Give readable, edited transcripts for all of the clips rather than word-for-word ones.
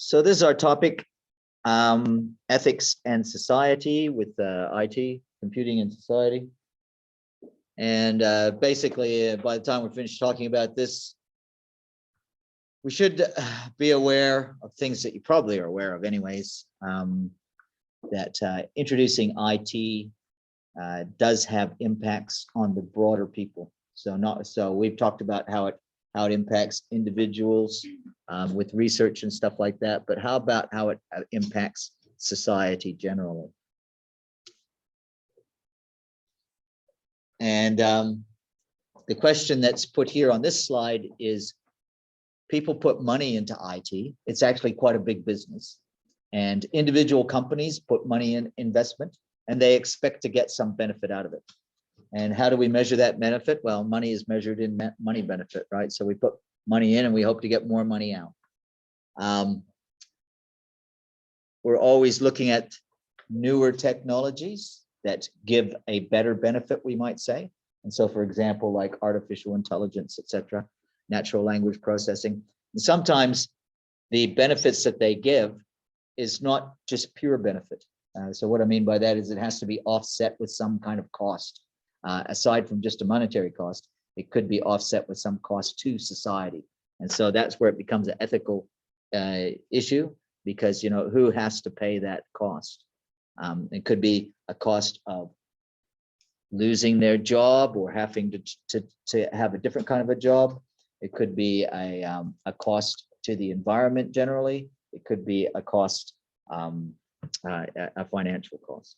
So this is our topic, ethics and society with IT, computing and society. And basically, by the time we're finished talking about this, we should be aware of things that you probably are aware of anyways, that introducing IT does have impacts on the broader people. So we've talked about how it impacts individuals with research and stuff like that, but how about how it impacts society generally? And the question that's put here on this slide is, people put money into IT. It's actually quite a big business. And individual companies put money in investment, and they expect to get some benefit out of it. And how do we measure that benefit? Well, money is measured in money benefit, right? So we put money in and we hope to get more money out. We're always looking at newer technologies that give a better benefit, we might say. And so, for example, like artificial intelligence, etc., natural language processing. And sometimes the benefits that they give is not just pure benefit. So what I mean by that is it has to be offset with some kind of cost. Aside from just a monetary cost, it could be offset with some cost to society. And so that's where it becomes an ethical issue, because, you know, who has to pay that cost? It could be a cost of losing their job or having to have a different kind of a job. It could be a cost to the environment generally. It could be a cost, a financial cost.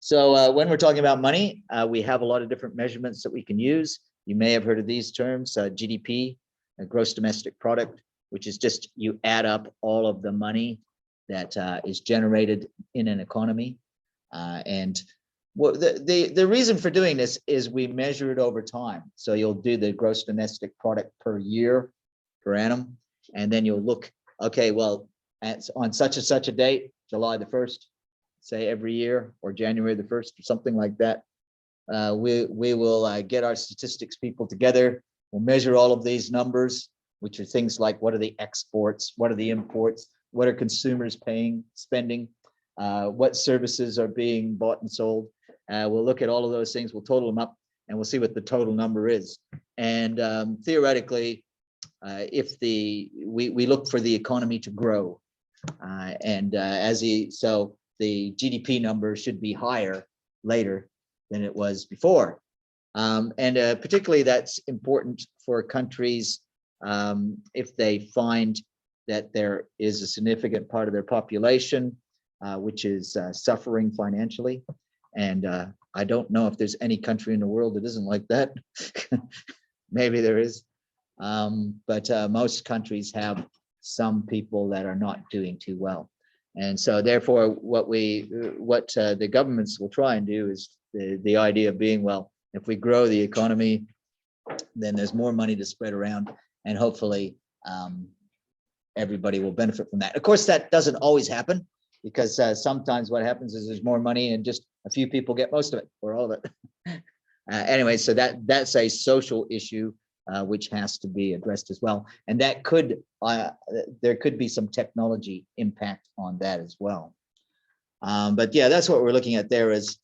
So when we're talking about money, we have a lot of different measurements that we can use. You may have heard of these terms, GDP, gross domestic product, which is just you add up all of the money that is generated in an economy. And well, the reason for doing this is we measure it over time. So you'll do the gross domestic product per year, per annum, and then you'll look, okay, well, on such and such a date, July the 1st, say every year, or January the 1st, or something like that, we will get our statistics people together. We'll measure all of these numbers, which are things like, what are the exports, what are the imports, what are consumers spending, what services are being bought and sold. We'll look at all of those things, we'll total them up, and we'll see what the total number is. And theoretically, if we look for the economy to grow, so the GDP number should be higher later than it was before. And particularly that's important for countries if they find that there is a significant part of their population which is suffering financially. And I don't know if there's any country in the world that isn't like that. Maybe there is. But most countries have some people that are not doing too well. And so therefore, what the governments will try and do is the idea being, well, if we grow the economy, then there's more money to spread around, and hopefully everybody will benefit from that. Of course, that doesn't always happen, because sometimes what happens is there's more money and just a few people get most of it, or all of it. Anyway, so that's a social issue which has to be addressed as well. And that could, there could be some technology impact on that as well. But yeah, that's what we're looking at there is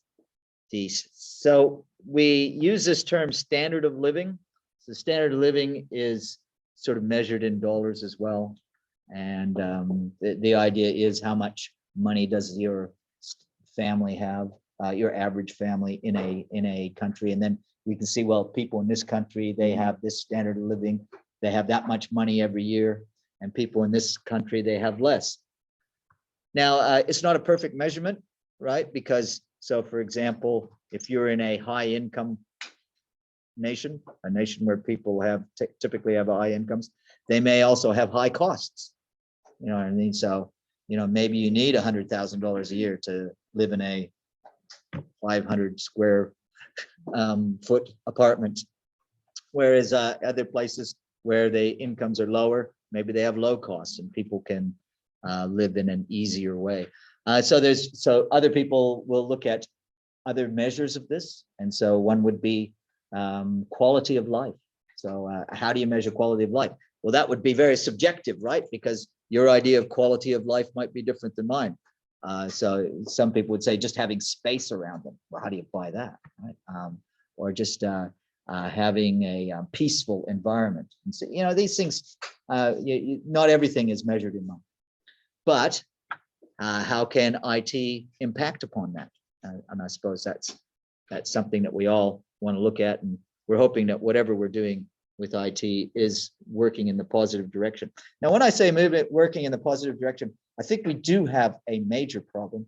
these. So we use this term standard of living. So standard of living is sort of measured in dollars as well. And the idea is, how much money does your family have, your average family in a country? And then we can see, well, people in this country, they have this standard of living, they have that much money every year, and people in this country, they have less. Now, it's not a perfect measurement, right? Because, so for example, if you're in a high income nation, a nation where people typically have high incomes, they may also have high costs. You know what I mean? So, you know, maybe you need $100,000 a year to live in a 500 square foot apartment, whereas other places where the incomes are lower, maybe they have low costs and people can live in an easier way. So other people will look at other measures of this, and so one would be quality of life. So how do you measure quality of life? Well, that would be very subjective, right? Because Your idea of quality of life might be different than mine. So some people would say just having space around them. Well, how do you buy that? Right? Or just having a peaceful environment. And so, you know, these things, not everything is measured in money. But how can IT impact upon that? And I suppose that's something that we all want to look at. And we're hoping that whatever we're doing with IT is working in the positive direction. Now, when I say working in the positive direction, I think we do have a major problem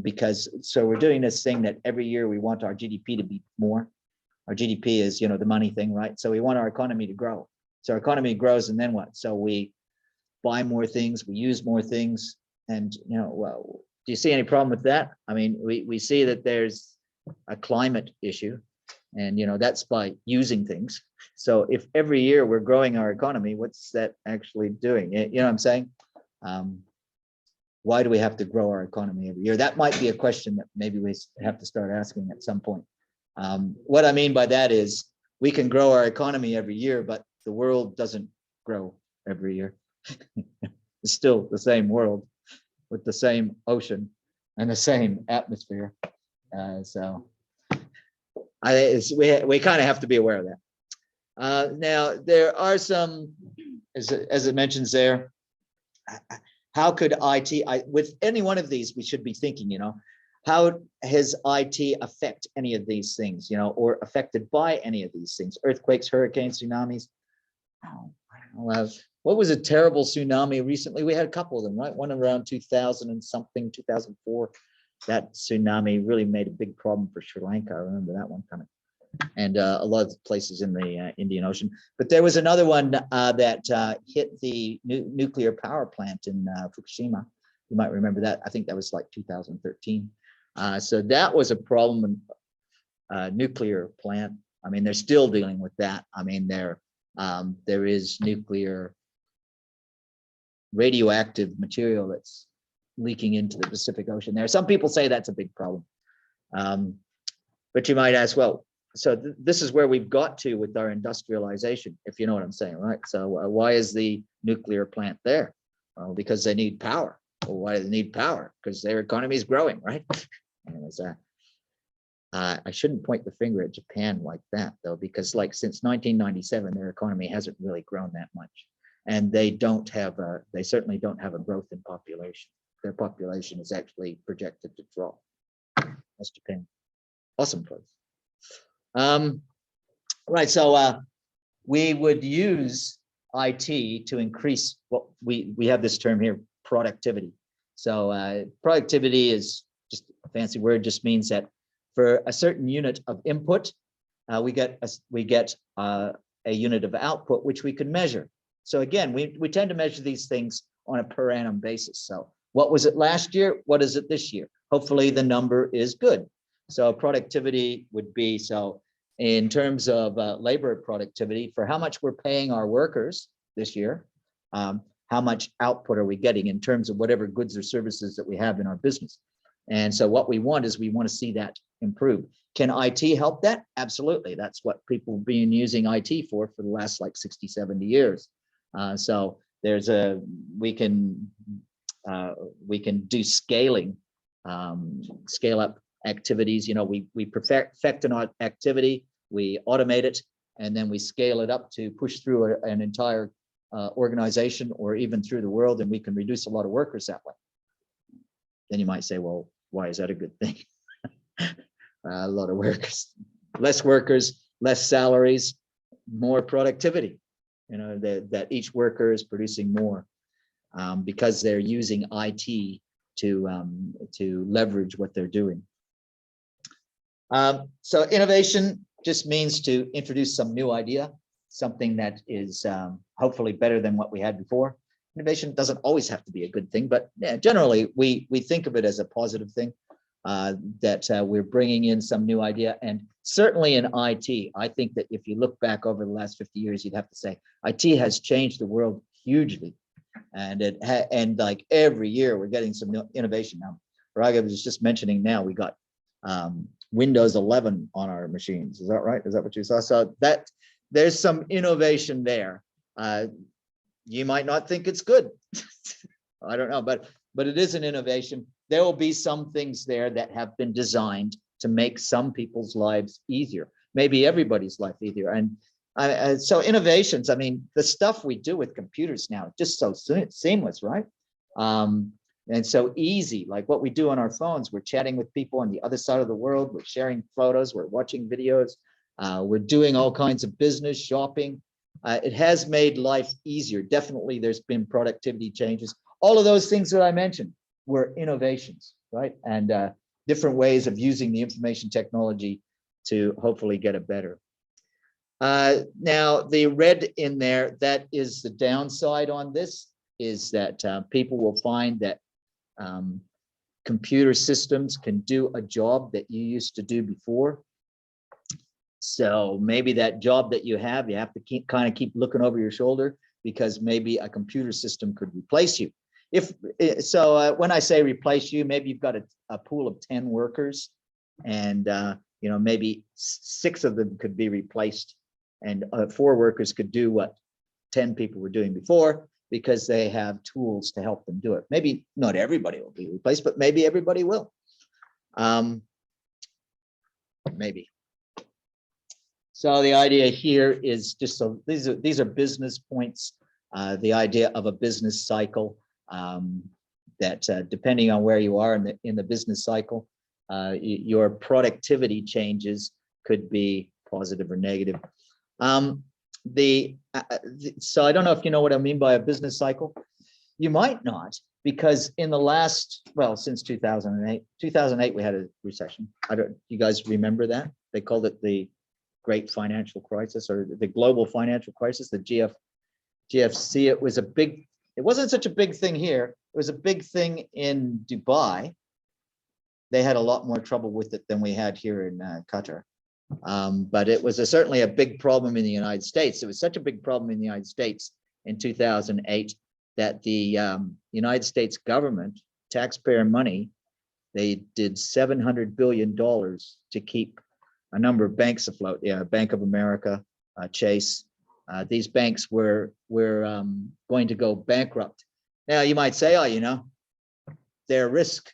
because so we're doing this thing that every year we want our GDP to be more. Our GDP is, you know, the money thing, right? So we want our economy to grow. So our economy grows, and then what? So we buy more things, we use more things, and you know, well, do you see any problem with that? I mean, we see that there's a climate issue, and you know, that's by using things. So if every year we're growing our economy, what's that actually doing? You know what I'm saying? Why do we have to grow our economy every year? That might be a question that maybe we have to start asking at some point. What I mean by that is we can grow our economy every year, but the world doesn't grow every year. It's still the same world with the same ocean and the same atmosphere. So we kind of have to be aware of that. Now, there are some, as it mentions there, how could IT, with any one of these, we should be thinking, you know, how has IT affect any of these things, you know, or affected by any of these things? Earthquakes, hurricanes, tsunamis. Oh, what was a terrible tsunami recently? We had a couple of them, right? One around 2000 and something, 2004. That tsunami really made a big problem for Sri Lanka. I remember that one coming. And a lot of places in the Indian Ocean. But there was another one that hit the nuclear power plant in Fukushima. You might remember that. I think that was like 2013. So that was a problem in nuclear plant. I mean, they're still dealing with that. I mean, there is nuclear radioactive material that's leaking into the Pacific Ocean there. Some people say that's a big problem. But you might ask, well, so this is where we've got to with our industrialization, if you know what I'm saying, right? So why is the nuclear plant there? Well, because they need power. Well, why do they need power? Because their economy is growing, right? Anyways, I shouldn't point the finger at Japan like that, though, because like since 1997, their economy hasn't really grown that much. And they don't have they certainly don't have a growth in population. Their population is actually projected to drop. That's Japan. Awesome place. Right, so we would use IT to increase what we have this term here, productivity. So productivity is just a fancy word, just means that for a certain unit of input, we get a unit of output, which we can measure. So again, we tend to measure these things on a per annum basis. So what was it last year? What is it this year? Hopefully the number is good. So productivity would be, so in terms of labor productivity, for how much we're paying our workers this year, how much output are we getting in terms of whatever goods or services that we have in our business? And so what we want is we want to see that improve. Can IT help that? Absolutely. That's what people have been using IT for the last like 60, 70 years. So there's we can do scaling, scale up activities. You know, we perfect an activity, we automate it, and then we scale it up to push through an entire organization or even through the world, and we can reduce a lot of workers that way. Then you might say, well, why is that a good thing? A lot of workers, less salaries, more productivity. You know, that each worker is producing more because they're using IT to leverage what they're doing. So innovation just means to introduce some new idea, something that is hopefully better than what we had before. Innovation doesn't always have to be a good thing, but yeah, generally we think of it as a positive thing, that we're bringing in some new idea. And certainly in IT, I think that if you look back over the last 50 years, you'd have to say IT has changed the world hugely. And like every year we're getting some new innovation. Now, Raghib was just mentioning now we got Windows 11 on our machines. Is that right? Is that what you saw? So that there's some innovation there. You might not think it's good. I don't know, but it is an innovation. There will be some things there that have been designed to make some people's lives easier, maybe everybody's life easier. And so innovations, I mean, the stuff we do with computers now, just so seamless, right? And so easy, like what we do on our phones. We're chatting with people on the other side of the world. We're sharing photos. We're watching videos. We're doing all kinds of business, shopping. It has made life easier. Definitely, there's been productivity changes. All of those things that I mentioned were innovations, right? And different ways of using the information technology to hopefully get it better. Now, the red in there, that is the downside on this, is that people will find that computer systems can do a job that you used to do before. So maybe that job that you have to kind of keep looking over your shoulder, because maybe a computer system could replace you. When I say replace you, maybe you've got a pool of 10 workers, and maybe 6 of them could be replaced, and 4 workers could do what 10 people were doing before, because they have tools to help them do it. Maybe not everybody will be replaced, but maybe everybody will. Maybe. So the idea here is just, so these are business points. The idea of a business cycle, that depending on where you are in the business cycle, your productivity changes could be positive or negative. So I don't know if you know what I mean by a business cycle. You might not, because in the last, since 2008, we had a recession. You guys remember that? They called it the Great Financial Crisis, or the Global Financial Crisis, the GFC. It wasn't such a big thing here. It was a big thing in Dubai. They had a lot more trouble with it than we had here in Qatar. But it was certainly a big problem in the United States. It was such a big problem in the United States in 2008 that the United States government, taxpayer money, they did $700 billion to keep a number of banks afloat. Yeah, Bank of America, Chase. These banks were going to go bankrupt. Now you might say, they're risk.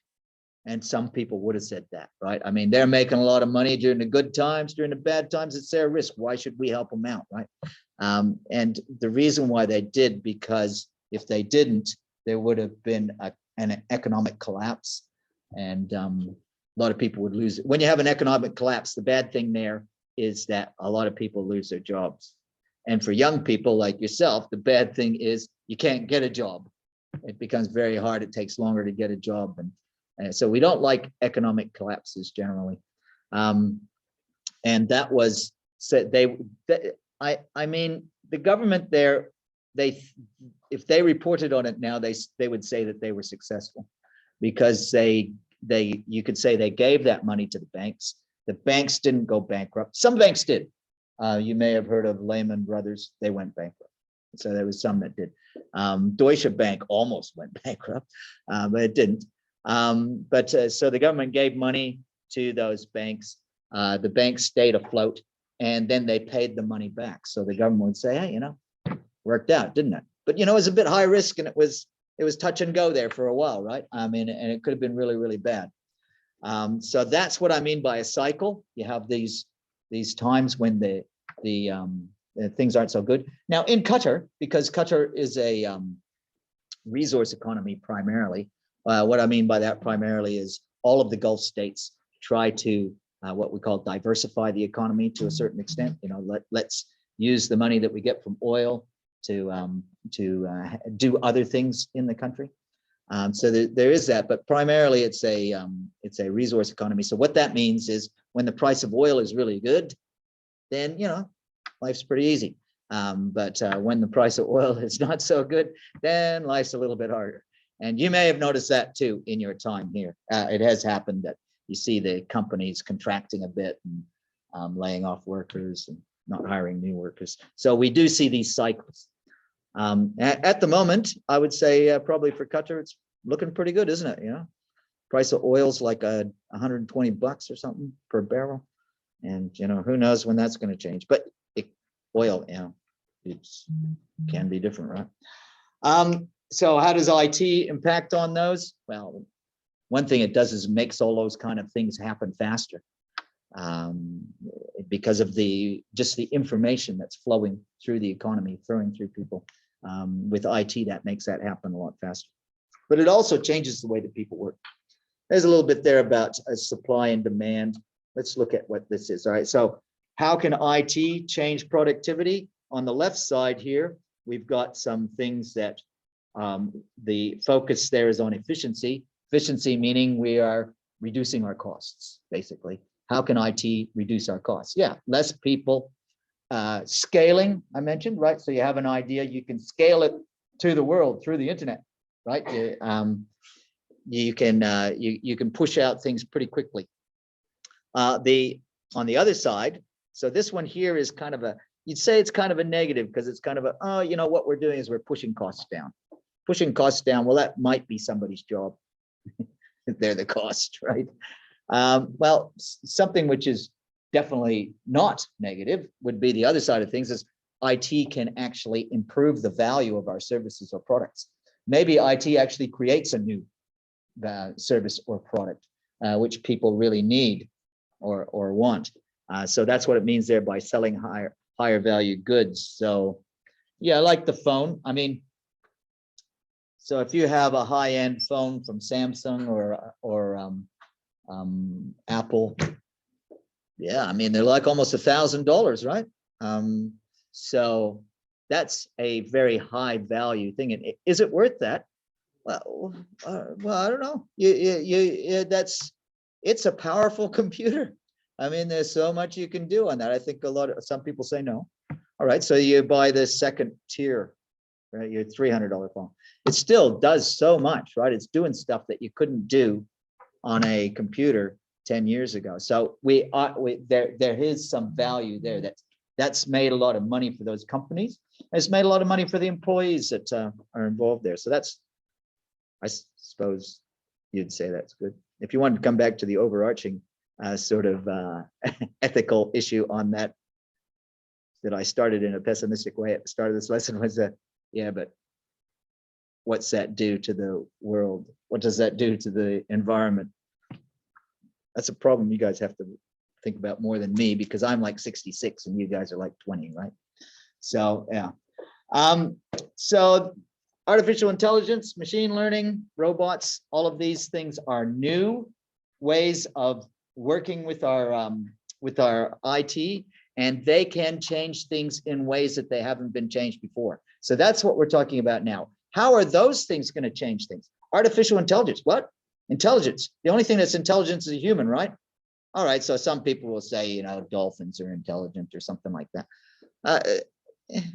And some people would have said that, right? I mean, they're making a lot of money during the good times, during the bad times, it's their risk. Why should we help them out, right? And the reason why they did, because if they didn't, there would have been an economic collapse, and a lot of people would lose it. When you have an economic collapse, the bad thing there is that a lot of people lose their jobs. And for young people like yourself, the bad thing is you can't get a job. It becomes very hard. It takes longer to get a job. And so we don't like economic collapses generally. And that was said. I mean, the government there, if they reported on it now, they would say that they were successful, because you could say they gave that money to the banks. The banks didn't go bankrupt. Some banks did. You may have heard of Lehman Brothers. They went bankrupt. So there was some that did. Deutsche Bank almost went bankrupt, but it didn't. So the government gave money to those banks. The banks stayed afloat, and then they paid the money back. So the government would say, hey, worked out, didn't it? But it was a bit high risk, and it was touch and go there for a while, right? I mean, and it could have been really, really bad. So that's what I mean by a cycle. You have these times when the things aren't so good. Now in Qatar, because Qatar is a resource economy primarily. What I mean by that primarily is all of the Gulf states try to what we call diversify the economy to a certain extent. Let's use the money that we get from oil to do other things in the country. So there is that, but primarily it's a resource economy. So what that means is when the price of oil is really good, then life's pretty easy. But when the price of oil is not so good, then life's a little bit harder. And you may have noticed that too in your time here. It has happened that you see the companies contracting a bit and laying off workers and not hiring new workers. So we do see these cycles. At the moment, I would say probably for Qatar, it's looking pretty good, isn't it? Price of oil's like $120 or something per barrel. And who knows when that's going to change. But oil, it can be different, right? So how does IT impact on those? Well, one thing it does is it makes all those kind of things happen faster, because of just the information that's flowing through the economy, flowing through people. With IT, that makes that happen a lot faster. But it also changes the way that people work. There's a little bit there about supply and demand. Let's look at what this is. All right, so how can IT change productivity? On the left side here, we've got some things that the focus there is on efficiency. Efficiency meaning we are reducing our costs, basically. How can IT reduce our costs? Yeah, less people. Scaling, I mentioned, right? So you have an idea, you can scale it to the world through the internet, right? You can push out things pretty quickly. On the other side, so this one here is kind of you'd say it's kind of a negative, because it's kind of oh, you know, what we're doing is we're pushing costs down. Pushing costs down, well, that might be somebody's job. They're the cost, right? Well, something which is definitely not negative would be the other side of things is IT can actually improve the value of our services or products. Maybe IT actually creates a new service or product which people really need or want. So that's what it means there by selling higher value goods. So yeah, like the phone. I mean, so if you have a high-end phone from Samsung or Apple, yeah, I mean, they're like almost $1,000, right? So that's a very high value thing. And is it worth that? Well, I don't know. It's a powerful computer. I mean, there's so much you can do on that. I think some people say no. All right, so you buy this second tier, right? Your $300 phone. It still does so much, right? It's doing stuff that you couldn't do on a computer 10 years ago. So there is some value there that's made a lot of money for those companies. It's made a lot of money for the employees that are involved there. So that's, I suppose you'd say that's good. If you want to come back to the overarching sort of ethical issue on that I started in a pessimistic way at the start of this lesson was yeah, but what's that do to the world? What does that do to the environment? That's a problem you guys have to think about more than me, because I'm like 66 and you guys are like 20, right? So yeah. So artificial intelligence, machine learning, robots, all of these things are new ways of working with our IT, and they can change things in ways that they haven't been changed before. So that's what we're talking about now. How are those things going to change things? Artificial intelligence, what? Intelligence. The only thing that's intelligent is a human, right? All right, so some people will say, you know, dolphins are intelligent or something like that.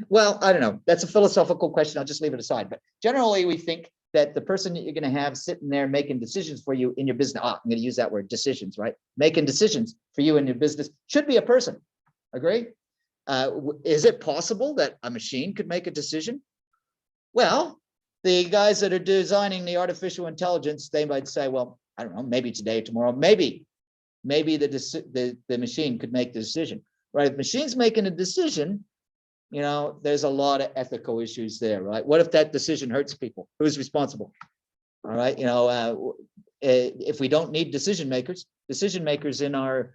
Well, I don't know. That's a philosophical question. I'll just leave it aside. But generally, we think that the person that you're going to have sitting there making decisions for you in your business, I'm going to use that word, decisions, right? Making decisions for you in your business should be a person. Agree? Is it possible that a machine could make a decision? Well, the guys that are designing the artificial intelligence, they might say, well, I don't know, maybe today, tomorrow, maybe the machine could make the decision, right? If machine's making a decision, you know, there's a lot of ethical issues there, right? What if that decision hurts people? Who's responsible? All right, you know, if we don't need decision makers in our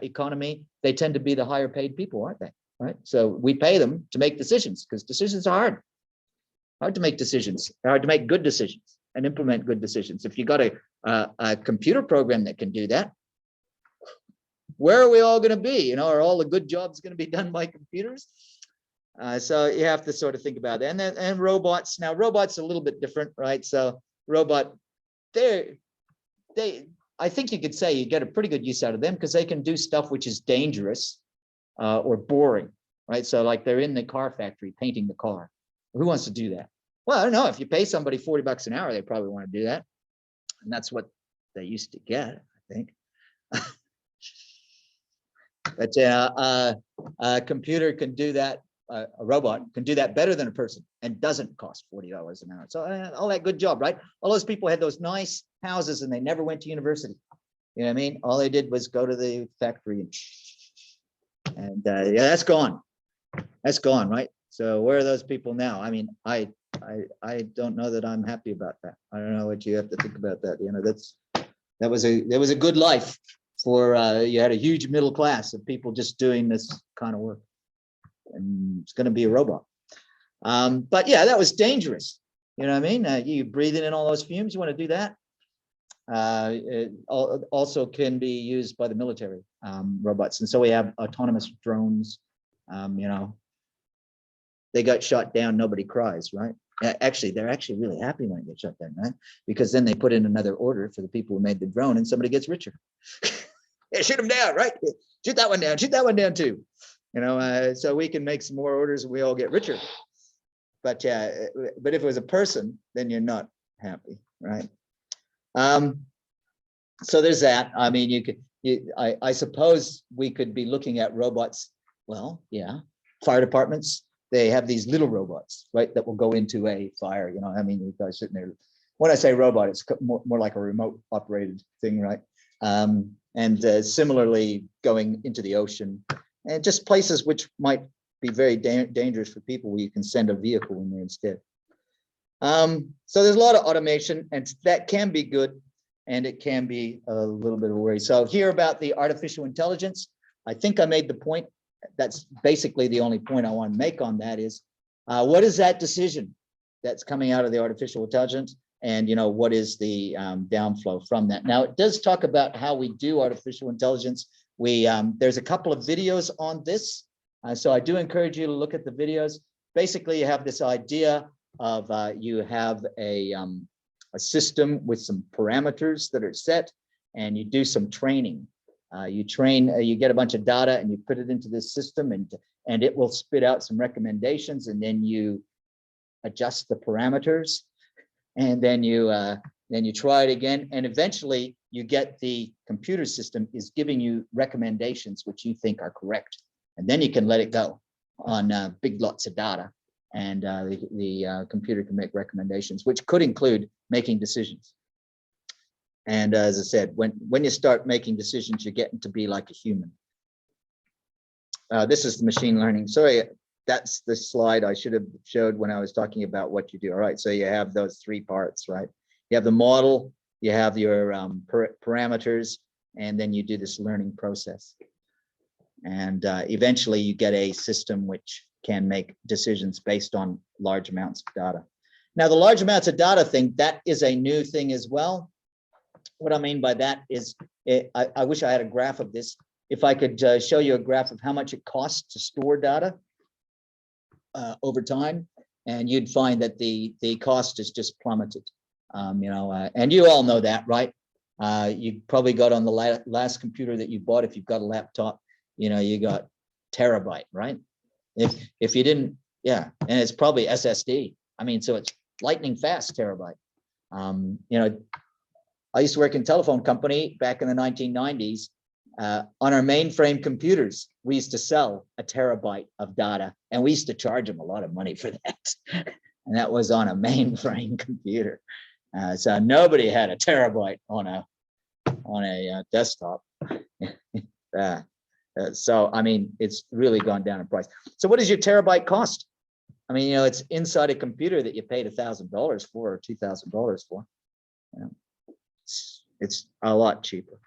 economy, they tend to be the higher paid people, aren't they? Right. So we pay them to make decisions because decisions are hard to make decisions, hard to make good decisions and implement good decisions. If you got a computer program that can do that, where are we all going to be? You know, are all the good jobs going to be done by computers? So you have to sort of think about that. And robots. Now, robots are a little bit different, right? So robot, I think you could say you get a pretty good use out of them because they can do stuff which is dangerous or boring, right? So like they're in the car factory painting the car. Who wants to do that? Well, I don't know. If you pay somebody $40 an hour, they probably want to do that. And that's what they used to get, I think. But a computer can do that. A robot can do that better than a person and doesn't cost $40 an hour. So all that good job, right? All those people had those nice houses and they never went to university. You know what I mean? All they did was go to the factory and yeah, that's gone. That's gone, right? So where are those people now? I mean, I don't know that I'm happy about that. I don't know what you have to think about that. You know, that was a good life for you had a huge middle class of people just doing this kind of work, and it's going to be a robot. But yeah, that was dangerous. You know what I mean? You breathing in all those fumes. You want to do that? It also can be used by the military robots, and so we have autonomous drones. You know, they got shot down, nobody cries, right? Actually, they're actually really happy when it gets shut down, right? Because then they put in another order for the people who made the drone, and somebody gets richer. Yeah, shoot them down, right? Shoot that one down. Shoot that one down too. You know, so we can make some more orders, and we all get richer. But yeah, but if it was a person, then you're not happy, right? So there's that. I mean, you could, I suppose we could be looking at robots. Well, yeah, fire departments, they have these little robots, right, that will go into a fire. You know, I mean, you guys sitting there. When I say robot, it's more like a remote operated thing, right? And similarly, going into the ocean and just places which might be very dangerous for people, where you can send a vehicle in there instead. So there's a lot of automation, and that can be good, and it can be a little bit of a worry. So here about the artificial intelligence, I think I made the point. That's basically the only point I want to make on that is, what is that decision that's coming out of the artificial intelligence? And, you know, what is the downflow from that? Now, it does talk about how we do artificial intelligence. There's a couple of videos on this. So I do encourage you to look at the videos. Basically, you have this idea of you have a system with some parameters that are set, and you do some training. You train, you get a bunch of data, and you put it into this system, and it will spit out some recommendations, and then you adjust the parameters, and then you try it again, and eventually you get the computer system is giving you recommendations which you think are correct. And then you can let it go on big lots of data, and the computer can make recommendations, which could include making decisions. And as I said, when you start making decisions, you're getting to be like a human. This is the machine learning. Sorry, that's the slide I should have showed when I was talking about what you do. All right, so you have those three parts, right? You have the model, you have your parameters, and then you do this learning process. And eventually you get a system which can make decisions based on large amounts of data. Now, the large amounts of data thing, that is a new thing as well. What I mean by that is, I wish I had a graph of this. If I could show you a graph of how much it costs to store data over time, and you'd find that the cost is just plummeted. You know, and you all know that, right? You probably got on the last computer that you bought, if you've got a laptop, you know, you got terabyte, right? If you didn't, yeah, and it's probably SSD. I mean, so it's lightning fast terabyte. You know, I used to work in a telephone company back in the 1990s. On our mainframe computers, we used to sell a terabyte of data, and we used to charge them a lot of money for that. And that was on a mainframe computer. So nobody had a terabyte on a desktop. So, I mean, it's really gone down in price. So what does your terabyte cost? I mean, you know, it's inside a computer that you paid $1,000 for or $2,000 for. You know, it's a lot cheaper.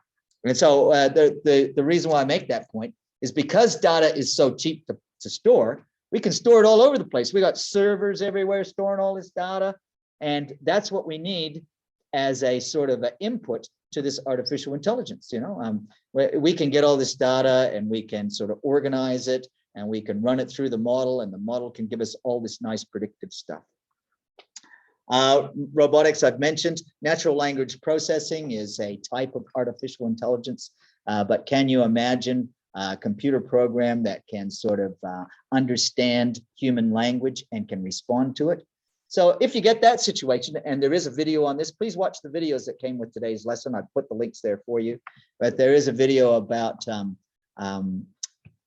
And so the reason why I make that point is because data is so cheap to store, we can store it all over the place. We got servers everywhere storing all this data. And that's what we need as a sort of an input to this artificial intelligence. You know, we can get all this data, and we can sort of organize it, and we can run it through the model, and the model can give us all this nice predictive stuff. Robotics, I've mentioned. Natural language processing is a type of artificial intelligence, but can you imagine a computer program that can sort of understand human language and can respond to it? So if you get that situation, and there is a video on this, please watch the videos that came with today's lesson. I've put the links there for you, but there is a video about,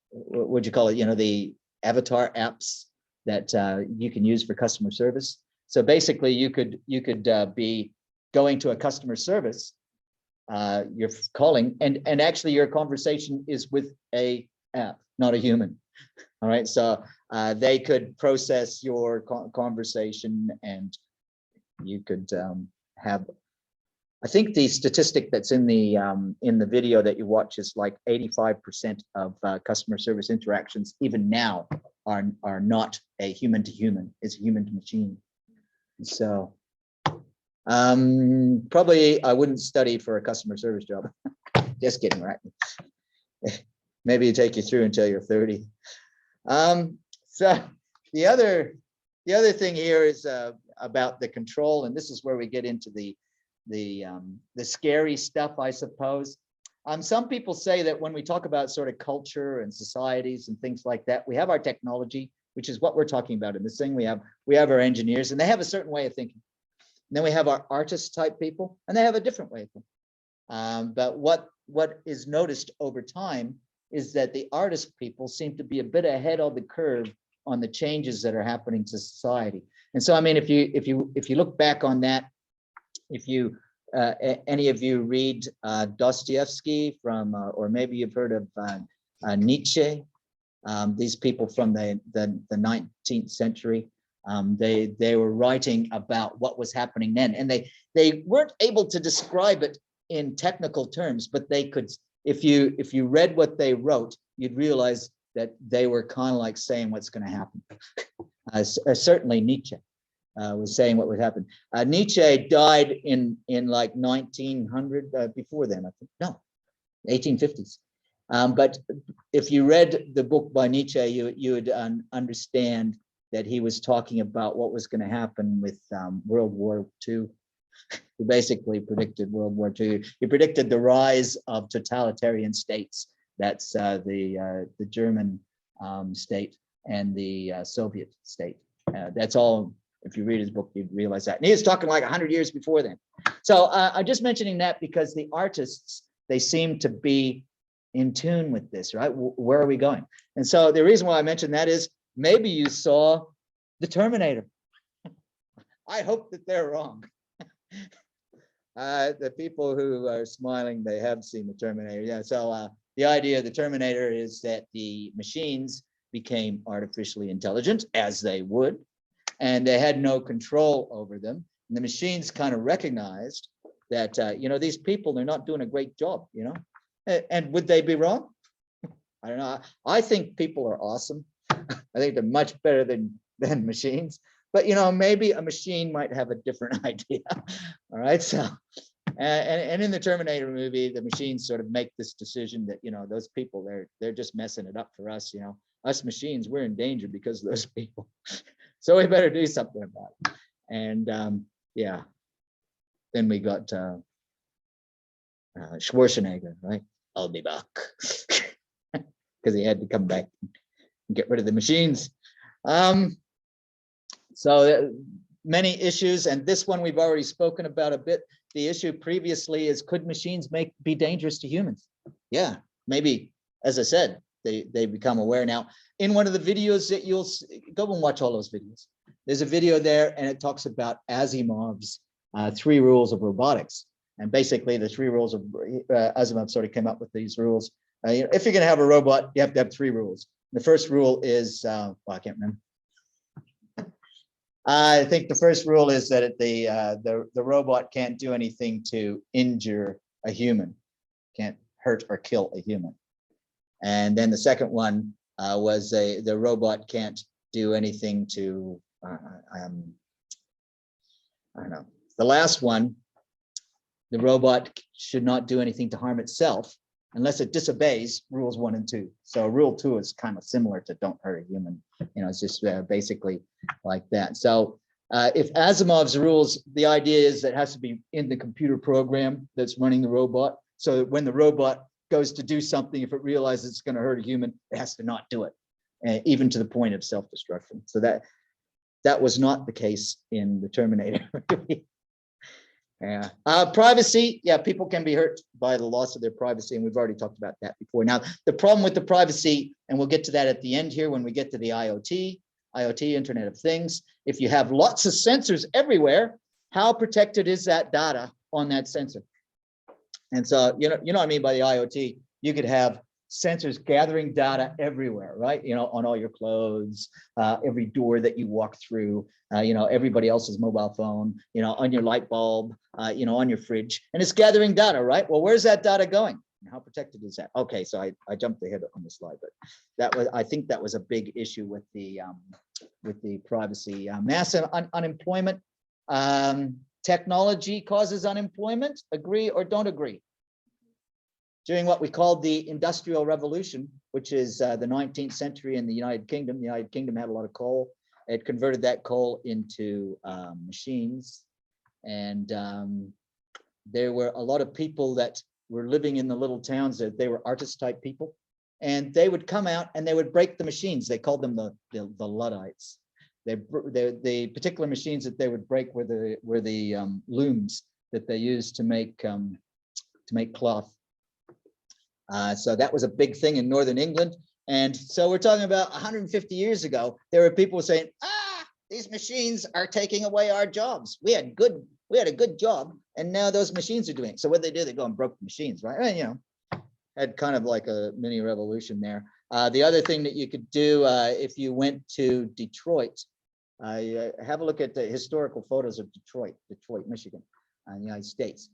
what would you call it? You know, the avatar apps that you can use for customer service. So basically you could be going to a customer service, you're calling, and actually your conversation is with a app, not a human. All right, so They could process your conversation, and you could have. I think the statistic that's in the video that you watch is like 85% of customer service interactions, even now, are not a human to human, it's human to machine. So probably I wouldn't study for a customer service job. Just kidding, right? Maybe it take you through until you're 30. So the other thing here is about the control, and this is where we get into the scary stuff, I suppose. Some people say that when we talk about sort of culture and societies and things like that, we have our technology, which is what we're talking about in this thing. We have our engineers, and they have a certain way of thinking. And then we have our artist type people, and they have a different way of thinking. But what is noticed over time is that the artist people seem to be a bit ahead of the curve on the changes that are happening to society. And so, I mean, if you look back on that, if you any of you read Dostoevsky from, or maybe you've heard of Nietzsche, these people from the 19th century, they were writing about what was happening then, and they weren't able to describe it in technical terms, but they could. If you read what they wrote, you'd realize that they were kind of like saying what's going to happen. Certainly Nietzsche was saying what would happen. Nietzsche died in like 1900, before then, I think, no, 1850s. But if you read the book by Nietzsche, you would understand that he was talking about what was going to happen with World War II. He basically predicted World War II. He predicted the rise of totalitarian states. That's the German state and the Soviet state. That's all. If you read his book, you'd realize that. And he was talking like 100 years before then. So I'm just mentioning that because the artists, they seem to be in tune with this, right? Where are we going? And so the reason why I mentioned that is maybe you saw the Terminator. I hope that they're wrong. The people who are smiling, they have seen the Terminator. Yeah. So the idea of the Terminator is that the machines became artificially intelligent, as they would, and they had no control over them. And the machines kind of recognized that, these people, they're not doing a great job, and would they be wrong? I don't know. I think people are awesome. I think they're much better than machines, but maybe a machine might have a different idea. All right. So, and in the Terminator movie, the machines sort of make this decision that, those people, they're just messing it up for us, us machines, we're in danger because of those people. So we better do something about it. And yeah, then we got Schwarzenegger, right? I'll be back. Because he had to come back and get rid of the machines. So many issues, and this one we've already spoken about a bit. The issue previously is, could machines be dangerous to humans? Yeah, maybe, as I said, they become aware now. In one of the videos that you'll go and watch all those videos, there's a video there, and it talks about Asimov's 3 rules of robotics. And basically the 3 rules of Asimov sort of came up with these rules. If you're going to have a robot, you have to have 3 rules. The first rule is, I can't remember. I think the first rule is that the robot can't do anything to injure a human, can't hurt or kill a human. And then the second one was the robot can't do anything to, I don't know. The last one, the robot should not do anything to harm itself unless it disobeys rules 1 and 2. So rule 2 is kind of similar to don't hurt a human. It's just basically like that. So if Asimov's rules, the idea is that it has to be in the computer program that's running the robot. So that when the robot goes to do something, if it realizes it's going to hurt a human, it has to not do it, even to the point of self-destruction. So that was not the case in the Terminator. Yeah. Privacy. Yeah, people can be hurt by the loss of their privacy, and we've already talked about that before. Now, the problem with the privacy, and we'll get to that at the end here when we get to the IoT, Internet of Things. If you have lots of sensors everywhere, how protected is that data on that sensor? And so, you know what I mean by the IoT? You could have sensors gathering data everywhere, right? You know, on all your clothes, every door that you walk through, you know, everybody else's mobile phone, you know, on your light bulb, you know, on your fridge, and it's gathering data, right? Well, where's that data going? How protected is that? Okay, so I jumped ahead on the slide, but that was, I think that was a big issue with the privacy. Massive unemployment. Technology causes unemployment. Agree or don't agree? During what we called the Industrial Revolution, which is the 19th century in the United Kingdom. The United Kingdom had a lot of coal. It converted that coal into machines, and there were a lot of people that were living in the little towns that they were artist type people, and they would come out and they would break the machines. They called them the Luddites. The particular machines that they would break were the looms that they used to make cloth. So that was a big thing in Northern England. And so we're talking about 150 years ago, there were people saying, these machines are taking away our jobs. We had a good job, and now those machines are doing it. So what they do, they go and broke the machines, right? And, you know, had kind of like a mini revolution there. The other thing that you could do if you went to Detroit, have a look at the historical photos of Detroit, Michigan, in the United States.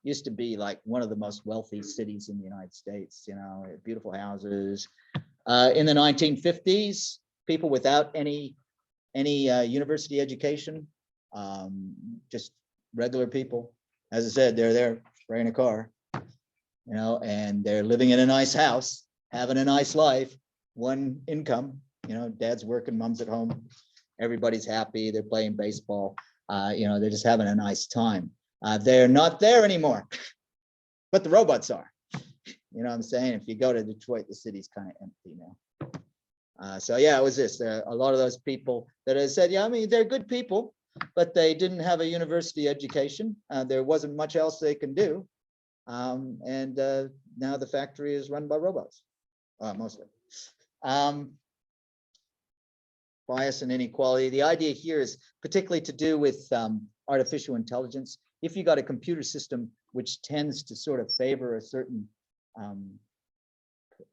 Used to be like one of the most wealthy cities in the United States, you know, beautiful houses. In the 1950s, people without any university education, just regular people, as I said, they're there spraying a car, you know, and they're living in a nice house, having a nice life, one income, you know, dad's working, mom's at home, everybody's happy, they're playing baseball, you know, they're just having a nice time. They're not there anymore, but the robots are. You know what I'm saying? If you go to Detroit, the city's kind of empty now. So yeah, it was this. A lot of those people that I said, yeah, I mean, they're good people, but they didn't have a university education. There wasn't much else they can do. And now the factory is run by robots, mostly. Bias and inequality. The idea here is particularly to do with artificial intelligence. If you got a computer system which tends to sort of favor a certain,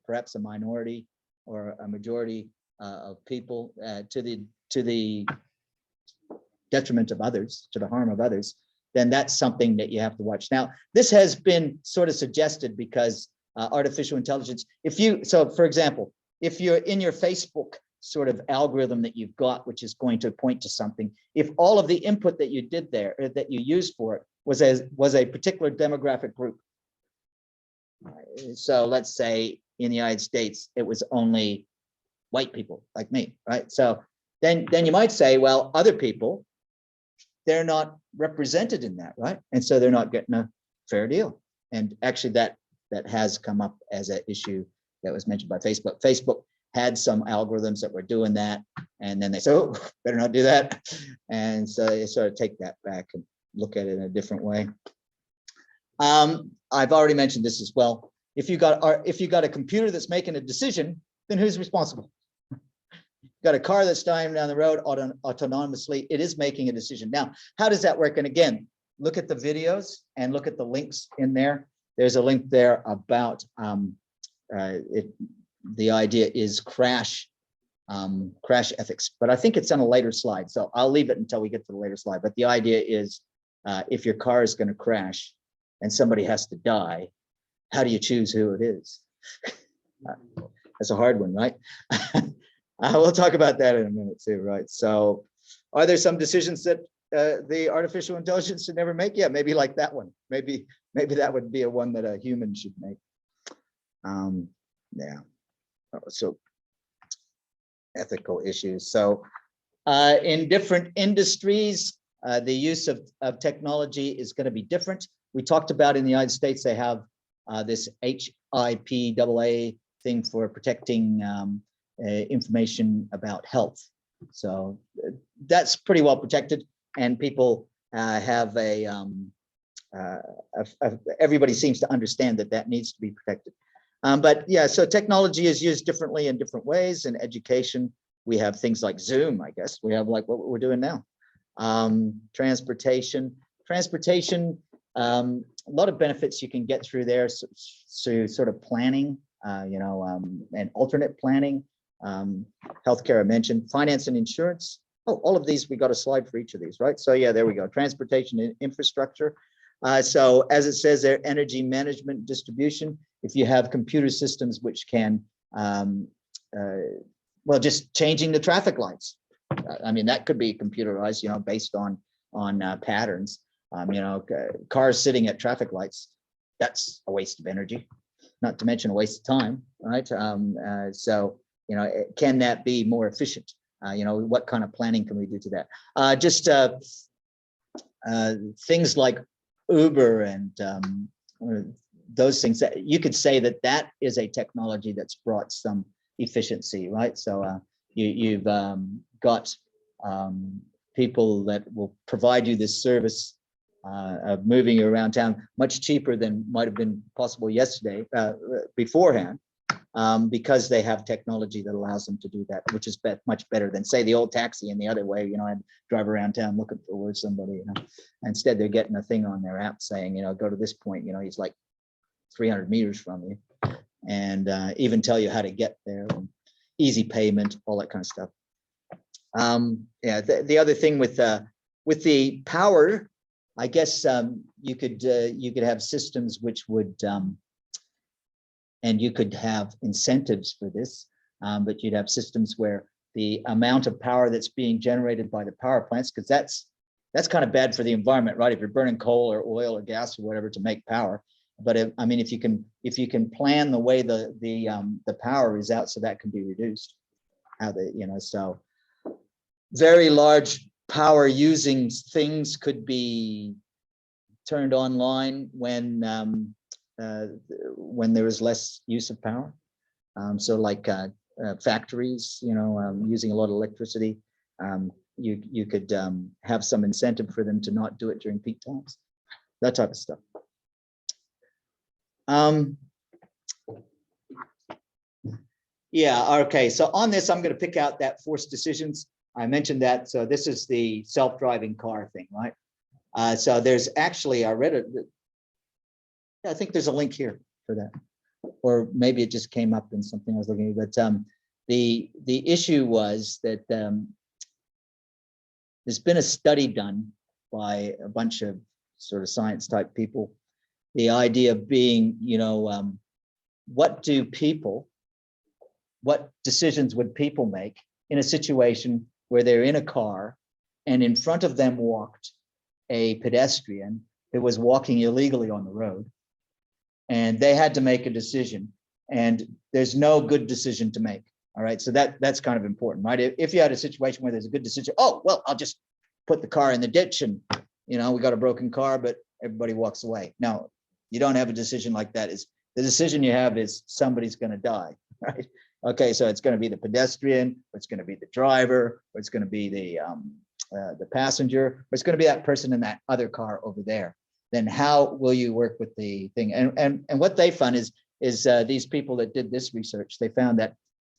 perhaps a minority or a majority of people to the detriment of others, to the harm of others, then that's something that you have to watch. Now, this has been sort of suggested because artificial intelligence, so for example, if you're in your Facebook sort of algorithm that you've got, which is going to point to something, if all of the input that you did there, that you used for it, was a particular demographic group. So let's say in the United States, it was only white people like me, right? So then you might say, well, other people, they're not represented in that, right? And so they're not getting a fair deal. And actually that has come up as an issue that was mentioned by Facebook. Facebook had some algorithms that were doing that, and then they said, oh, better not do that. And so they sort of take that back and look at it in a different way. I've already mentioned this as well. If you got a computer that's making a decision, then who's responsible? Got a car that's driving down the road autonomously, it is making a decision. Now, how does that work? And again, look at the videos and look at the links in there. There's a link there about the idea is crash ethics, but I think it's on a later slide, so I'll leave it until we get to the later slide. But the idea is if your car is going to crash and somebody has to die, how do you choose who it is? That's a hard one, right? We'll talk about that in a minute too, right? So are there some decisions that the artificial intelligence should never make? Yeah, maybe like that one. Maybe that would be a one that a human should make. Yeah. So ethical issues. So in different industries, the use of technology is going to be different. We talked about in the United States, they have this HIPAA thing for protecting information about health. So that's pretty well protected, and people have everybody seems to understand that needs to be protected. But yeah, so technology is used differently in different ways. In education, we have things like Zoom, I guess. We have like what we're doing now. Transportation, a lot of benefits you can get through there. So sort of planning, and alternate planning, healthcare I mentioned, finance and insurance. Oh, all of these, we got a slide for each of these, right? So yeah, there we go. Transportation and infrastructure. So as it says there, energy management distribution. If you have computer systems which can, well, just changing the traffic lights. I mean, that could be computerized, based on patterns. Cars sitting at traffic lights, that's a waste of energy, not to mention a waste of time, right? So, can that be more efficient? What kind of planning can we do to that? Just things like Uber and those things, that you could say that is a technology that's brought some efficiency, right? So you've got people that will provide you this service of moving you around town much cheaper than might have been possible yesterday, beforehand, because they have technology that allows them to do that, which is much better than, say, the old taxi in the other way, and drive around town looking for somebody, Instead, they're getting a thing on their app saying, go to this point, he's like 300 meters from you, and even tell you how to get there, and easy payment, all that kind of stuff. Yeah, the other thing with the power, I guess you could have systems which would, and you could have incentives for this, but you'd have systems where the amount of power that's being generated by the power plants, because that's kind of bad for the environment, right? If you're burning coal or oil or gas or whatever to make power. But if you can plan the way the power is out, so that can be reduced. So very large power using things could be turned online when there is less use of power. So like factories, using a lot of electricity, you could have some incentive for them to not do it during peak times, that type of stuff. Yeah, okay, so on this, I'm going to pick out that forced decisions. I mentioned that. So this is the self-driving car thing, right? So there's actually, I read it. I think there's a link here for that, or maybe it just came up in something I was looking at. But the issue was that there's been a study done by a bunch of sort of science type people. The idea being, what decisions would people make in a situation where they're in a car and in front of them walked a pedestrian that was walking illegally on the road, and they had to make a decision, and there's no good decision to make. All right, so that's kind of important, right? If you had a situation where there's a good decision, oh, well, I'll just put the car in the ditch and, we got a broken car, but everybody walks away. No, you don't have a decision like that. The decision you have is somebody's going to die, right? Okay, so it's going to be the pedestrian, or it's going to be the driver, or it's going to be the passenger, or it's going to be that person in that other car over there. Then how will you work with the thing? And what they found is these people that did this research, they found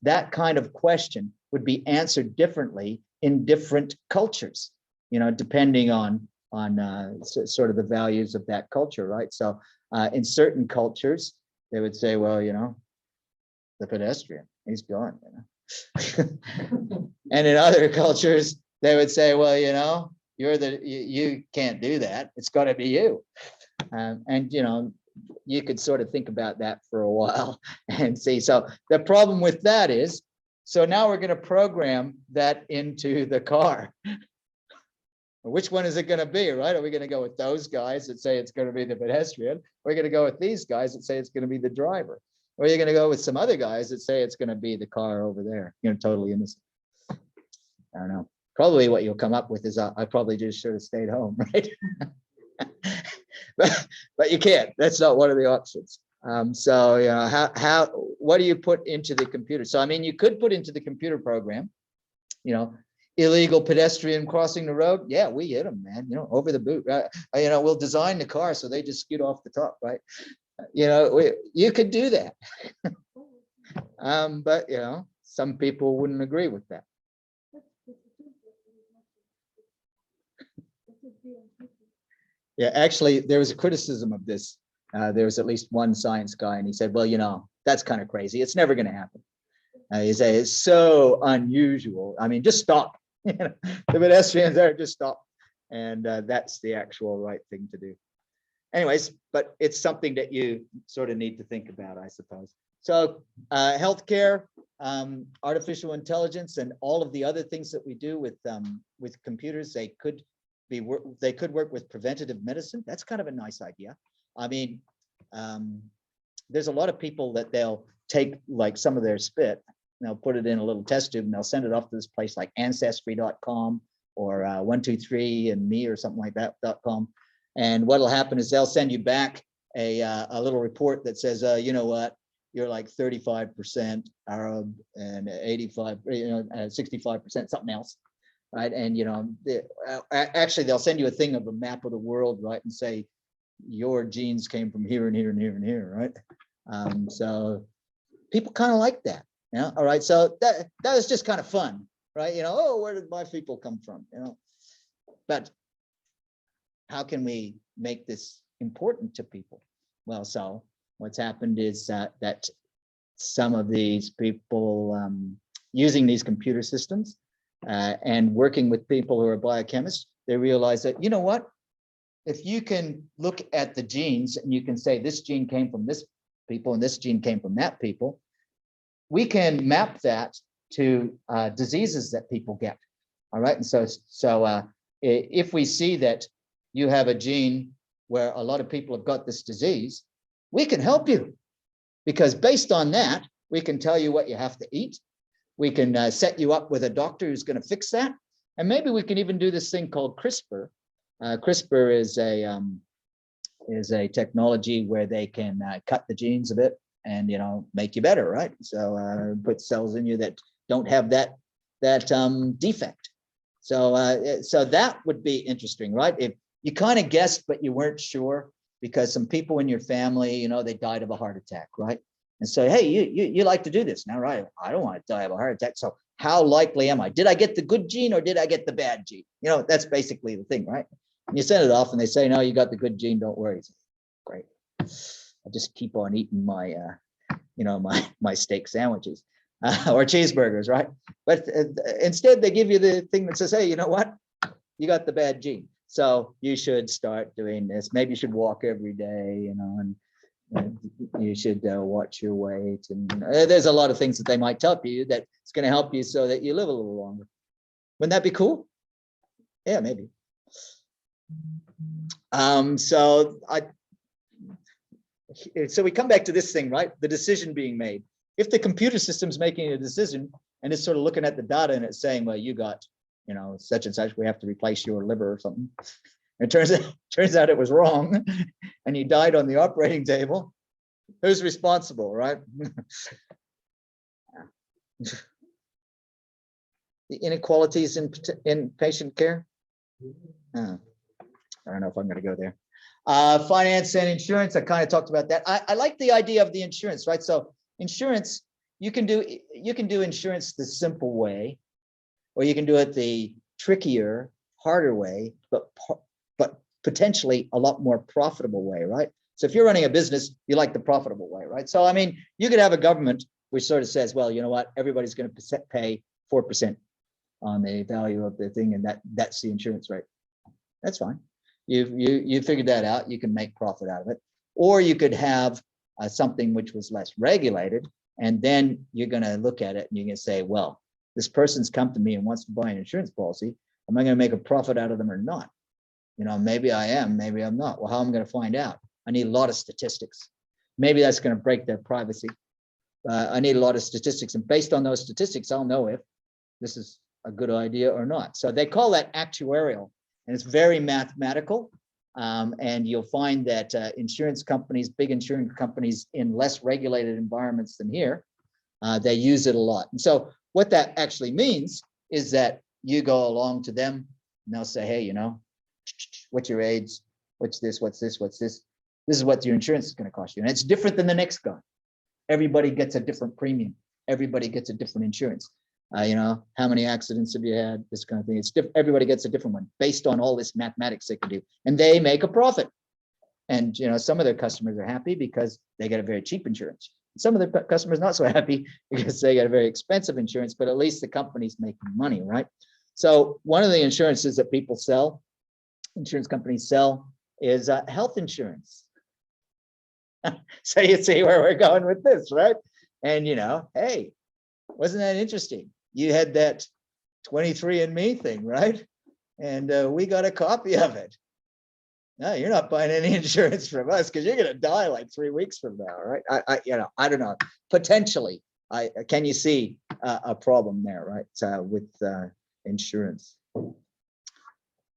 that kind of question would be answered differently in different cultures, depending on sort of the values of that culture, right? So in certain cultures, they would say, well, the pedestrian, he's gone, and in other cultures, they would say, well, you can't do that. It's got to be you. And you could sort of think about that for a while and see. So the problem with that is, so now we're going to program that into the car. Which one is it going to be, right? Are we going to go with those guys that say it's going to be the pedestrian? Or are we going to go with these guys that say it's going to be the driver? Or are you going to go with some other guys that say it's going to be the car over there, totally innocent? I don't know. Probably what you'll come up with is I probably just should have stayed home, right? but you can't. That's not one of the options. So what do you put into the computer? So I mean, you could put into the computer program, illegal pedestrian crossing the road. Yeah, we hit them, man. Over the boot. Right? We'll design the car so they just skid off the top, right? You could do that. But some people wouldn't agree with that. Yeah, actually, there was a criticism of this. There was at least one science guy, and he said, well, that's kind of crazy. It's never going to happen. You say it's so unusual. I mean, just stop. The pedestrians there, just stop. And that's the actual right thing to do. Anyways, but it's something that you sort of need to think about, I suppose. So healthcare, artificial intelligence, and all of the other things that we do with computers, they could work with preventative medicine. That's kind of a nice idea. I mean, there's a lot of people that they'll take like some of their spit, and they'll put it in a little test tube, and they'll send it off to this place like ancestry.com or 123andme or something like that.com. And what'll happen is they'll send you back a little report that says, you know what, you're like 35% Arab and 85, 65% something else, right? And actually they'll send you a thing of a map of the world, right, and say your genes came from here and here and here and here, right? So people kind of like that, all right. So that was just kind of fun, right? Oh, where did my people come from? But how can we make this important to people? Well, so what's happened is that some of these people using these computer systems and working with people who are biochemists, they realize that, you know what, if you can look at the genes and you can say this gene came from this people and this gene came from that people, we can map that to diseases that people get. All right. And so if we see that you have a gene where a lot of people have got this disease, we can help you, because based on that, we can tell you what you have to eat. We can set you up with a doctor who's going to fix that. And maybe we can even do this thing called CRISPR. CRISPR is a technology where they can cut the genes a bit and make you better, right? So put cells in you that don't have that defect. So so that would be interesting, right? If you kind of guessed, but you weren't sure, because some people in your family, they died of a heart attack, right? And so, hey, you like to do this now, right? I don't want to die of a heart attack. So how likely am I? Did I get the good gene or did I get the bad gene? That's basically the thing, right? And you send it off and they say, no, you got the good gene, don't worry. Great. I'll just keep on eating my, my steak sandwiches or cheeseburgers, right? But instead they give you the thing that says, hey, you know what? You got the bad gene. So you should start doing this. Maybe you should walk every day, and you should watch your weight. And there's a lot of things that they might tell you that it's going to help you so that you live a little longer. Wouldn't that be cool? Yeah, maybe. So we come back to this thing, right? The decision being made. If the computer system's making a decision and it's sort of looking at the data and it's saying, well, you got such and such, we have to replace your liver or something. It turns out it was wrong and you died on the operating table. Who's responsible, right? The inequalities in patient care. I don't know if I'm going to go there. Finance and insurance, I kind of talked about that. I like the idea of the insurance, right? So insurance, you can do insurance the simple way, or you can do it the trickier, harder way, but potentially a lot more profitable way, right? So if you're running a business, you like the profitable way, right? So, I mean, you could have a government which sort of says, well, you know what, everybody's going to pay 4% on the value of the thing, and that's the insurance rate. That's fine. You figured that out. You can make profit out of it. Or you could have something which was less regulated, and then you're going to look at it and you're going to say, well, this person's come to me and wants to buy an insurance policy. Am I going to make a profit out of them or not? Maybe I am, maybe I'm not. Well, how am I going to find out? I need a lot of statistics. Maybe that's going to break their privacy. I need a lot of statistics, and based on those statistics, I'll know if this is a good idea or not. So they call that actuarial, and it's very mathematical. And you'll find that insurance companies, big insurance companies in less regulated environments than here, they use it a lot. And so what that actually means is that you go along to them and they'll say, hey, what's your age? What's this? What's this? What's this? This is what your insurance is going to cost you. And it's different than the next guy. Everybody gets a different premium. Everybody gets a different insurance. How many accidents have you had? This kind of thing. It's different. Everybody gets a different one based on all this mathematics they can do. And they make a profit. And, some of their customers are happy because they get a very cheap insurance. Some of the customers not so happy because they got a very expensive insurance, but at least the company's making money, right? So one of the insurances that people sell, insurance companies sell, is health insurance. So you see where we're going with this, right? And hey, wasn't that interesting? You had that 23andMe thing, right? And we got a copy of it. No, you're not buying any insurance from us because you're going to die like 3 weeks from now, right? I don't know. Potentially, can you see a problem there, right? With insurance.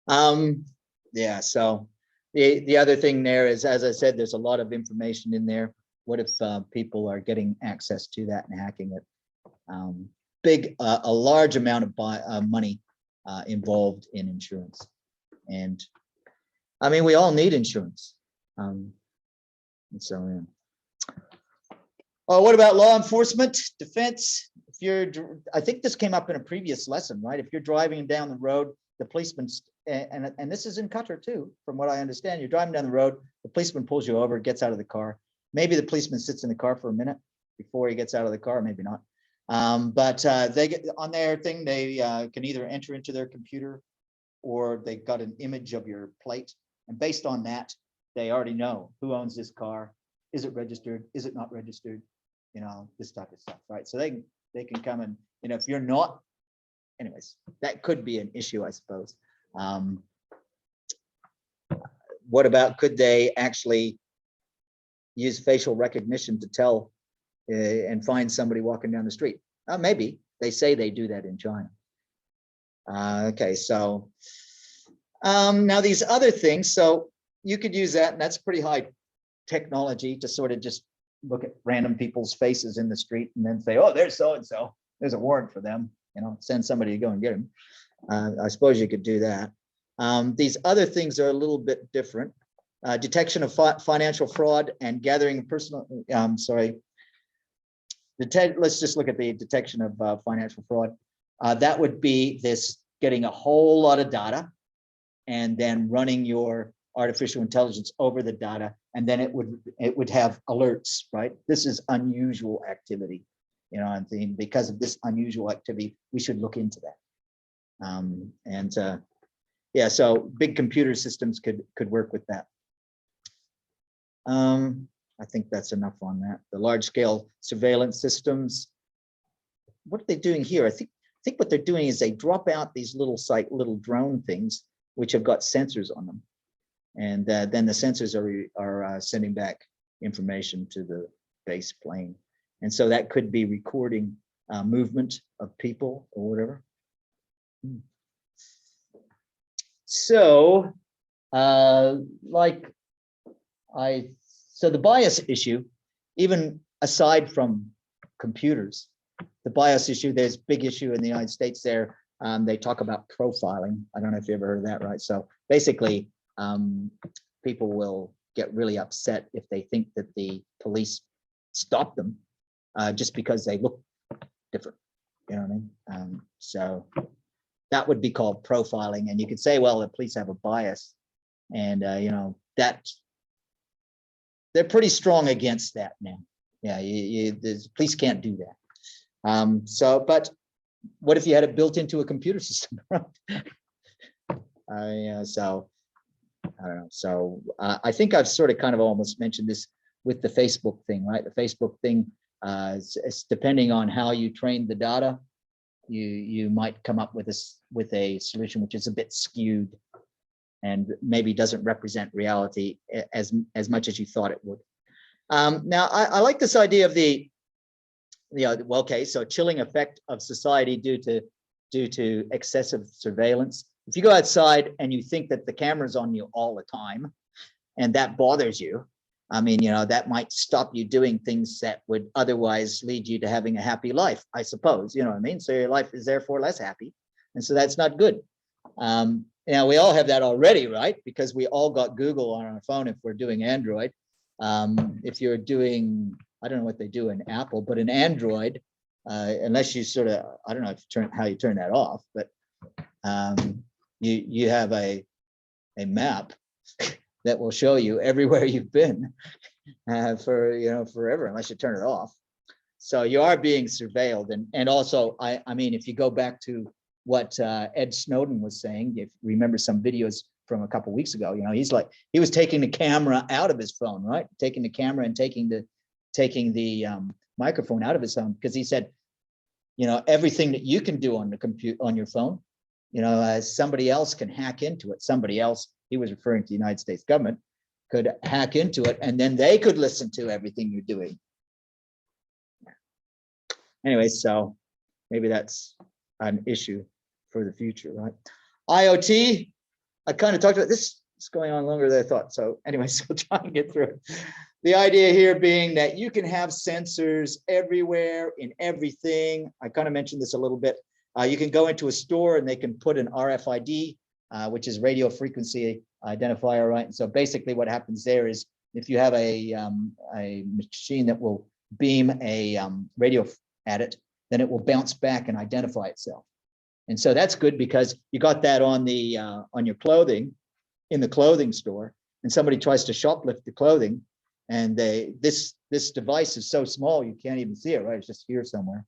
Yeah. So the other thing there is, as I said, there's a lot of information in there. What if people are getting access to that and hacking it? A large amount of money involved in insurance, and I mean, we all need insurance. And so, yeah. Oh, what about law enforcement, defense? I think this came up in a previous lesson, right? If you're driving down the road, the policeman, and this is in Qatar too, from what I understand, you're driving down the road, the policeman pulls you over, gets out of the car. Maybe the policeman sits in the car for a minute before he gets out of the car, maybe not. But they get on their thing, they can either enter into their computer or they got an image of your plate. And based on that, they already know who owns this car. Is it registered? Is it not registered? This type of stuff, right? So they can come and, if you're not, anyways, that could be an issue, I suppose. What about, could they actually use facial recognition to tell and find somebody walking down the street? Maybe. They say they do that in China. Okay, so now these other things, so you could use that, and that's pretty high technology to sort of just look at random people's faces in the street and then say, oh, there's so-and-so, there's a warrant for them, send somebody to go and get them. I suppose you could do that. These other things are a little bit different. Detection of financial fraud and gathering personal, let's just look at the detection of financial fraud. That would be this getting a whole lot of data and then running your artificial intelligence over the data, and then it would have alerts, right? This is unusual activity, and because of this unusual activity, we should look into that. Yeah, so big computer systems could work with that. I think that's enough on that. The large scale surveillance systems. What are they doing here? I think what they're doing is they drop out these little drone things which have got sensors on them, and then the sensors are sending back information to the base plane, and so that could be recording movement of people or whatever. So, so the bias issue, even aside from computers, the bias issue, there's a big issue in the United States there. They talk about profiling. I don't know if you ever heard of that, right? So basically, people will get really upset if they think that the police stop them just because they look different. You know what I mean? So that would be called profiling. And you could say, well, the police have a bias, and that they're pretty strong against that now. Yeah, the police can't do that. But what if you had it built into a computer system? So I don't know. So I think I've sort of kind of almost mentioned this with the Facebook thing, right? The Facebook thing, it's depending on how you train the data, you might come up with a solution which is a bit skewed and maybe doesn't represent reality as much as you thought it would. Now, I like this idea of so chilling effect of society due to excessive surveillance. If you go outside and you think that the camera's on you all the time, and that bothers you, I mean, that might stop you doing things that would otherwise lead you to having a happy life, I suppose, you know what I mean? So your life is therefore less happy. And so that's not good. Now we all have that already, right? Because we all got Google on our phone if we're doing Android. If you're doing, I don't know what they do in Apple, but in Android, unless you sort of, I don't know how you turn that off, but you have a map that will show you everywhere you've been. for, you know, forever unless you turn it off. So you are being surveilled. And also, I mean, if you go back to what Ed Snowden was saying, if you remember some videos from a couple of weeks ago, you know, he's like, he was taking the camera out of his phone, right? Taking the camera and taking the microphone out of his phone, because he said, you know, everything that you can do on the computer, on your phone, you know, somebody else can hack into it. Somebody else, he was referring to the United States government, could hack into it, and then they could listen to everything you're doing. Anyway, so maybe that's an issue for the future, right? IoT, I kind of talked about this. It's going on longer than I thought. So anyway, so we'll try and get through it. The idea here being that you can have sensors everywhere in everything. I kind of mentioned this a little bit. You can go into a store and they can put an RFID, which is radio frequency identifier, right? And so basically what happens there is if you have a machine that will beam a radio at it, then it will bounce back and identify itself. And so that's good because you got that on the on your clothing, in the clothing store, and somebody tries to shoplift the clothing, and this device is so small you can't even see it, right? It's just here somewhere.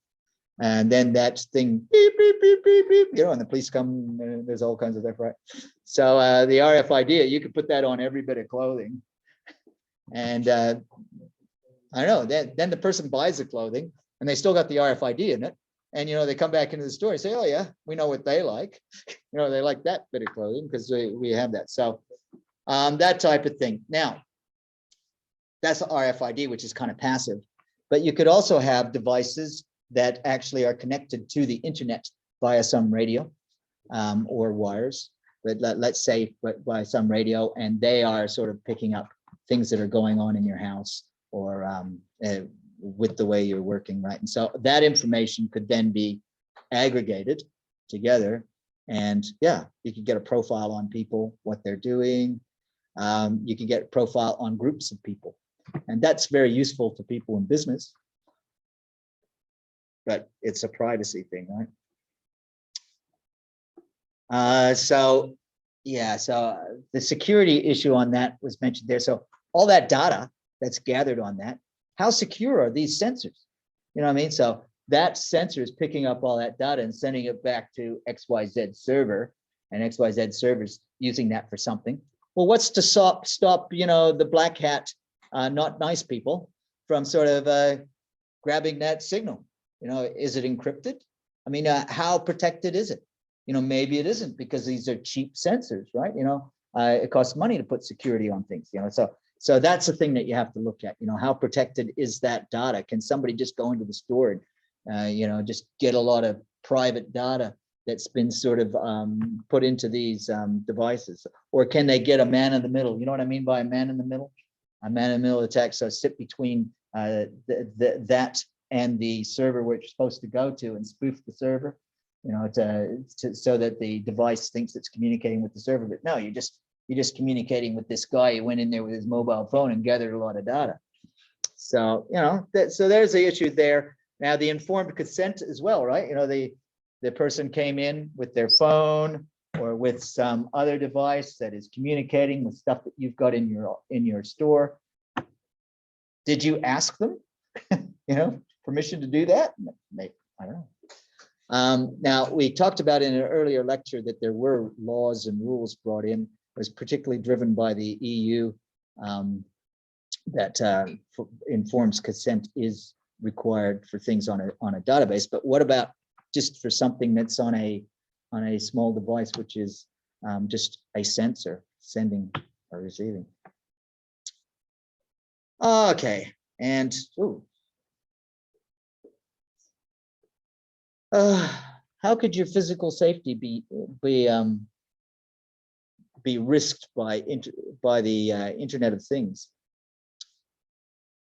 And then that thing beep, beep, beep, beep, beep, you know, and the police come, there's all kinds of stuff, right? So the RFID, you could put that on every bit of clothing. And I don't know, then the person buys the clothing and they still got the RFID in it. And, you know, they come back into the store and say, oh yeah, we know what they like. You know, they like that bit of clothing because we have that. So that type of thing. Now, that's RFID, which is kind of passive, but you could also have devices that actually are connected to the internet via some radio or wires, but let's say by some radio, and they are sort of picking up things that are going on in your house or with the way you're working, right? And so that information could then be aggregated together, and yeah, you can get a profile on people, what they're doing. You can get a profile on groups of people, and that's very useful to people in business. But it's a privacy thing, right? So yeah, so the security issue on that was mentioned there. So all that data that's gathered on that, how secure are these sensors? You know what I mean? So that sensor is picking up all that data and sending it back to XYZ server, and XYZ servers using that for something. Well, what's to stop you know, the black hat, not nice people from sort of grabbing that signal? You know, is it encrypted? I mean, how protected is it? You know, maybe it isn't because these are cheap sensors, right? You know, it costs money to put security on things, you know, so that's the thing that you have to look at. You know, how protected is that data? Can somebody just go into the store and, you know, just get a lot of private data that's been sort of put into these devices? Or can they get a man in the middle? You know what I mean by a man in the middle? A man in the middle attack, so sit between that and the server where it's supposed to go to and spoof the server, you know, so that the device thinks it's communicating with the server. But no, you're just communicating with this guy who went in there with his mobile phone and gathered a lot of data. So, you know, so there's the issue there. Now the informed consent as well, right? You know, the person came in with their phone or with some other device that is communicating with stuff that you've got in your store. Did you ask them, you know, permission to do that? Maybe, I don't know. Now, we talked about in an earlier lecture that there were laws and rules brought in. It was particularly driven by the EU that informed consent is required for things on a database. But what about just for something that's on a small device, which is just a sensor sending or receiving? Okay, and how could your physical safety be risked by the Internet of Things?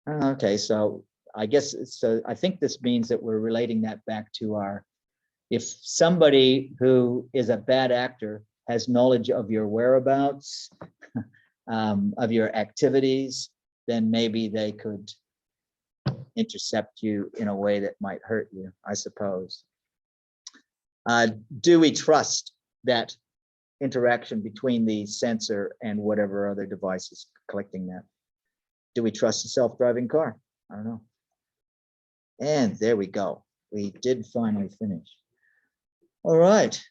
Okay, so I guess so. I think this means that we're relating that back to if somebody who is a bad actor has knowledge of your whereabouts, of your activities, then maybe they could intercept you in a way that might hurt you, I suppose. Do we trust that interaction between the sensor and whatever other device is collecting that? do we trust a self-driving car? I don't know. And there we go. We did finally finish. All right.